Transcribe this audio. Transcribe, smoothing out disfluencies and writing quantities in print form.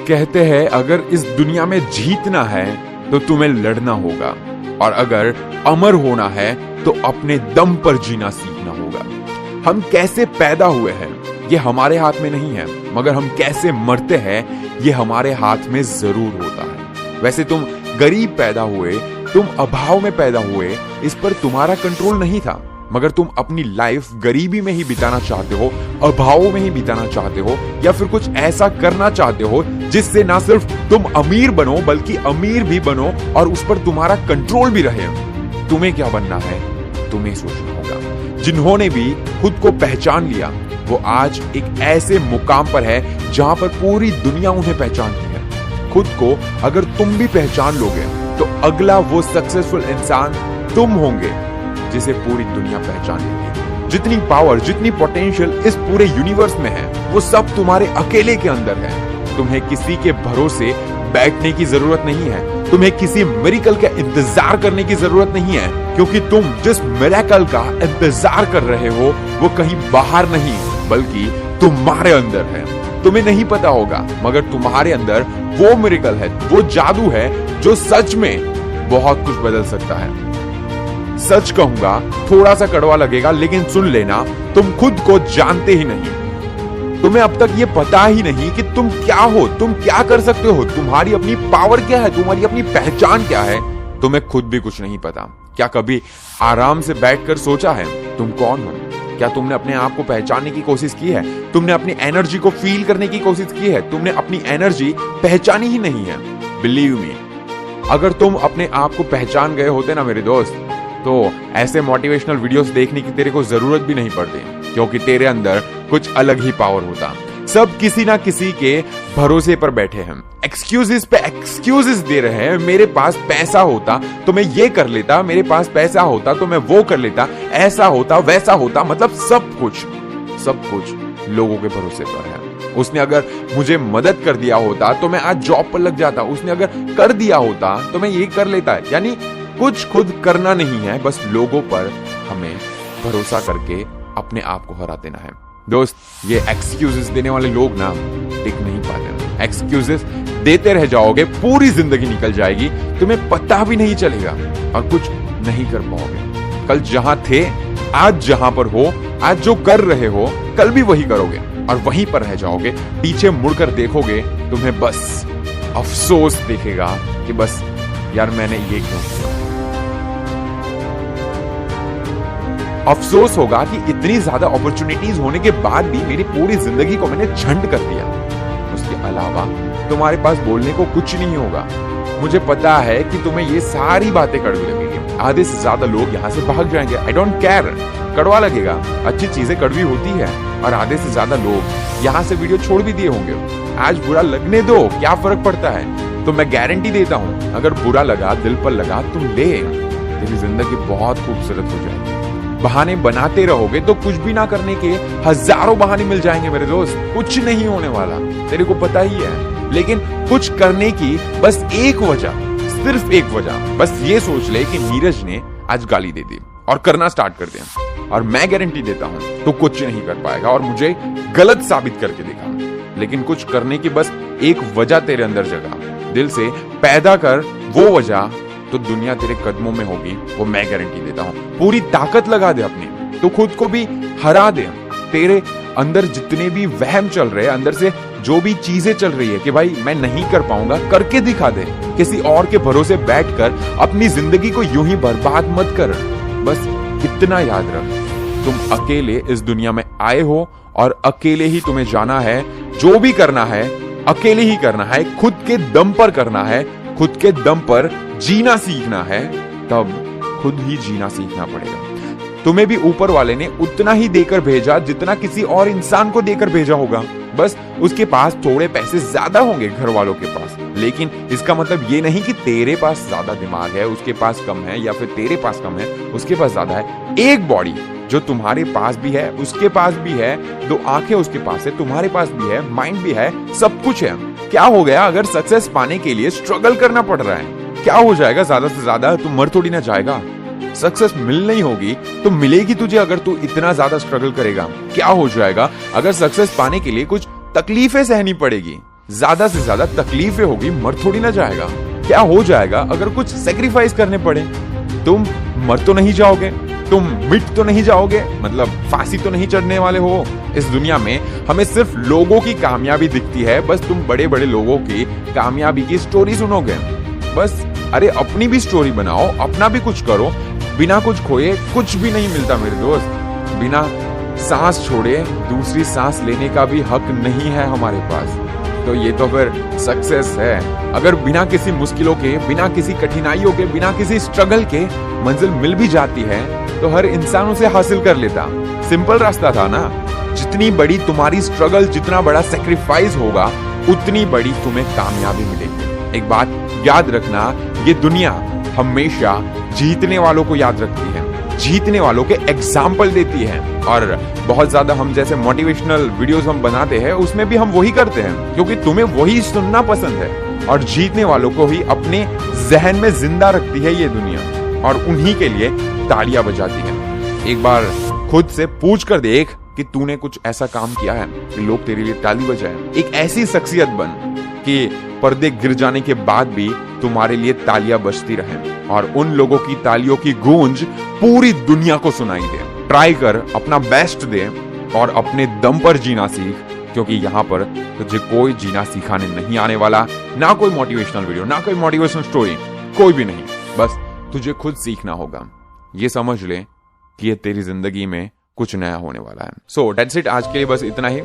कहते हैं अगर इस दुनिया में जीतना है तो तुम्हें लड़ना होगा, और अगर अमर होना है तो अपने दम पर जीना सीखना होगा। हम कैसे पैदा हुए हैं ये हमारे हाथ में नहीं है, मगर हम कैसे मरते हैं ये हमारे हाथ में जरूर होता है। वैसे तुम गरीब पैदा हुए, तुम अभाव में पैदा हुए, इस पर तुम्हारा कंट्रोल नहीं था, मगर तुम अपनी लाइफ गरीबी में ही बिताना चाहते हो, अभाव में ही बिताना चाहते हो, या फिर कुछ ऐसा करना चाहते हो जिससे ना सिर्फ तुम अमीर बनो बल्कि अमीर भी बनो और उस पर तुम्हारा कंट्रोल भी रहे। तुम्हें क्या बनना है तुम्हें सोचना होगा। जिन्होंने भी खुद को पहचान लिया वो आज एक ऐसे मुकाम पर है जहां पर पूरी दुनिया उन्हें पहचानती है। खुद को अगर तुम भी पहचान लोगे तो अगला वो सक्सेसफुल इंसान तुम होंगे जिसे पूरी दुनिया पहचान लेगी। जितनी पावर, जितनी पोटेंशियल इस पूरे यूनिवर्स में है वो सब तुम्हारे अकेले के अंदर है। तुम्हें किसी के भरोसे बैठने की जरूरत नहीं है, तुम्हें किसी मिरेकल का इंतजार करने की जरूरत नहीं है, क्योंकि तुम जिस मिरेकल का इंतजार कर रहे हो वो कहीं बाहर नहीं बल्कि तुम्हारे अंदर है। तुम्हें नहीं पता होगा मगर तुम्हारे अंदर वो मिरेकल है, वो जादू है जो सच में बहुत कुछ बदल सकता है। सच कहूंगा थोड़ा सा कड़वा लगेगा, लेकिन सुन लेना, तुम खुद को जानते ही नहीं। तुम्हें अब तक ये पता ही नहीं कि तुम क्या हो, तुम क्या कर सकते हो, तुम्हारी अपनी पावर क्या है, तुम्हारी अपनी पहचान क्या है। तुम्हें खुद भी कुछ नहीं पता। क्या कभी आराम से बैठकर सोचा है तुम कौन हो? क्या तुमने अपने आप को पहचानने की कोशिश की है? तुमने अपनी एनर्जी को फील करने की कोशिश की है? तुमने अपनी एनर्जी पहचानी ही नहीं है। बिलीव मी, अगर तुम अपने आप को पहचान गए होते ना मेरे दोस्त, तो ऐसे मोटिवेशनल वीडियोस देखने की तेरे को जरूरत भी नहीं पड़ती, क्योंकि तेरे अंदर कुछ अलग ही पावर होता। सब किसी ना किसी के भरोसे पर बैठे हैं, एक्सक्यूजेस पे एक्सक्यूजेस दे रहे हैं। मेरे पास पैसा होता तो मैं ये कर लेता, मेरे पास पैसा होता तो मैं वो कर लेता, ऐसा होता वैसा होता, मतलब सब कुछ लोगों के भरोसे पर है। उसने अगर मुझे मदद कर दिया होता तो मैं आज जॉब पर लग जाता, उसने अगर कर दिया होता तो मैं ये कर लेता। यानी कुछ खुद करना नहीं है, बस लोगों पर हमें भरोसा करके अपने आप को हरा देना है। दोस्त, ये एक्सक्यूजेस देने वाले लोग ना टिक नहीं पाते। एक्सक्यूजेस देते रह जाओगे, पूरी जिंदगी निकल जाएगी, तुम्हें पता भी नहीं चलेगा और कुछ नहीं कर पाओगे। कल जहां थे, आज जहां पर हो, आज जो कर रहे हो, कल भी वही करोगे और वहीं पर रह जाओगे। पीछे मुड़कर देखोगे, तुम्हें बस अफसोस दिखेगा कि बस यार मैंने ये क्यों किया। अफसोस होगा कि इतनी ज्यादा अपॉर्चुनिटीज होने के बाद भी मेरी पूरी जिंदगी को मैंने झंड कर दिया। उसके अलावा तुम्हारे पास बोलने को कुछ नहीं होगा। मुझे पता है कि तुम्हें ये सारी बातें कड़वी लगेगी। आधे से ज्यादा लोग यहाँ से भाग जाएंगे। आई डोंट केयर, कड़वा लगेगा, अच्छी चीजें कड़वी होती है। और आधे से ज्यादा लोग यहाँ से वीडियो छोड़ भी दिए होंगे। आज बुरा लगने दो, क्या फर्क पड़ता है। तो मैं गारंटी देता हूँ, अगर बुरा लगा, दिल पर लगा, तुम ले, तेरी जिंदगी बहुत खूबसूरत हो जाएगी। बहाने बनाते रहोगे तो कुछ भी ना करने के हजारों बहाने मिल जाएंगे मेरे दोस्त। कुछ नहीं होने वाला, तेरे को पता ही है। लेकिन कुछ करने की बस एक वजह, सिर्फ एक वजह, बस ये सोच ले कि नीरज ने आज गाली दे दी और करना स्टार्ट कर दिया, और मैं गारंटी देता हूं तो कुछ नहीं कर पाएगा और मुझे गलत साबित करके दिखा। लेकिन कुछ करने की बस एक वजह तेरे अंदर जगा, दिल से पैदा कर वो वजह, तो दुनिया तेरे कदमों में होगी, वो मैं गारंटी देता हूं। पूरी ताकत लगा दे अपनी, तो खुद को भी हरा दे। तेरे अंदर जितने भी वहम चल रहे हैं, अंदर से जो भी चीजें चल रही है कि भाई मैं नहीं कर पाऊंगा, करके दिखा दे। किसी और के भरोसे बैठकर अपनी जिंदगी को यूं ही बर्बाद मत कर। बस इतना याद रख, तुम अकेले इस दुनिया में आए हो और अकेले ही तुम्हें जाना है। जो भी करना है अकेले ही करना है, खुद के दम पर करना है, खुद के दम पर जीना सीखना है, तब खुद ही जीना सीखना पड़ेगा। तुम्हें भी ऊपर वाले ने उतना ही देकर भेजा जितना किसी और इंसान को देकर भेजा होगा। बस उसके पास थोड़े पैसे ज्यादा होंगे घर वालों के पास, लेकिन इसका मतलब ये नहीं कि तेरे पास ज्यादा दिमाग है, उसके पास कम है, या फिर तेरे पास कम है, उसके पास ज्यादा है। एक बॉडी जो तुम्हारे पास भी है, उसके पास भी है, दो आंखें उसके पास है, तुम्हारे पास भी है, माइंड भी है, सब कुछ है। क्या हो गया अगर सक्सेस पाने के लिए स्ट्रगल करना पड़ रहा है? क्या हो जाएगा ज्यादा से ज्यादा? तुम मर थोड़ी ना जाएगा। सक्सेस मिल नहीं होगी तो मिलेगी तुझे अगर तू इतना ज्यादा स्ट्रगल करेगा। क्या हो जाएगा अगर सक्सेस पाने के लिए कुछ तकलीफें सहनी पड़ेगी, ज्यादा से ज्यादा तकलीफें होगी, मर थोड़ी ना जाएगा। क्या हो जाएगा अगर कुछ सेक्रीफाइस करने पड़े? तुम मर तो नहीं जाओगे, तुम मिट तो नहीं जाओगे, मतलब फांसी तो नहीं चढ़ने वाले हो। इस दुनिया में हमें सिर्फ लोगों की कामयाबी दिखती है, बस तुम बड़े बड़े लोगों की कामयाबी की स्टोरी सुनोगे। बस अरे अपनी भी स्टोरी बनाओ, अपना भी कुछ करो। बिना कुछ खोए कुछ भी नहीं मिलता मेरे दोस्त। बिना सांस छोड़े दूसरी सांस लेने का भी हक नहीं है हमारे पास। तो ये तो फिर सक्सेस है। अगर बिना किसी मुश्किलों के, बिना किसी कठिनाइयों के, बिना किसी स्ट्रगल के मंजिल मिल भी जाती है तो हर इंसान उसे हासिल कर लेता। सिंपल रास्ता था ना। जितनी बड़ी तुम्हारी स्ट्रगल, जितना बड़ा सेक्रीफाइस होगा, उतनी बड़ी तुम्हें कामयाबी मिलेगी। एक बात याद रखना, ये दुनिया हमेशा जीतने वालों को याद रखती है, जीतने वालों के एग्जाम्पल देती है। और बहुत ज्यादा हम जैसे मोटिवेशनल वीडियोस हम बनाते हैं, उसमें भी हम वही करते हैं क्योंकि तुम्हें वही सुनना पसंद है। और जीतने वालों को ही अपने जहन में जिंदा रखती है ये दुनिया, और उन्हीं के लिए तालियां बजाती है। एक बार खुद से पूछ कर देख कि तूने कुछ ऐसा काम किया है कि लोग तेरे लिए ताली बजाएं। एक ऐसी शख्सियत बन कि पर्दे गिर जाने के बाद भी तुम्हारे लिए तालियां बजती रहें और उन लोगों की तालियों की गूंज पूरी दुनिया को सुनाई दे। ट्राई कर, अपना बेस्ट दे और अपने दम पर जीना सीख, क्योंकि यहाँ पर तुझे कोई जीना सिखाने नहीं आने वाला। ना कोई मोटिवेशनल वीडियो, ना कोई मोटिवेशनल स्टोरी, कोई भी नहीं। बस तुझे खुद सीखना होगा। ये समझ ले कि ये तेरी जिंदगी में कुछ नया होने वाला है। सो दैट्स इट, आज के लिए बस इतना ही।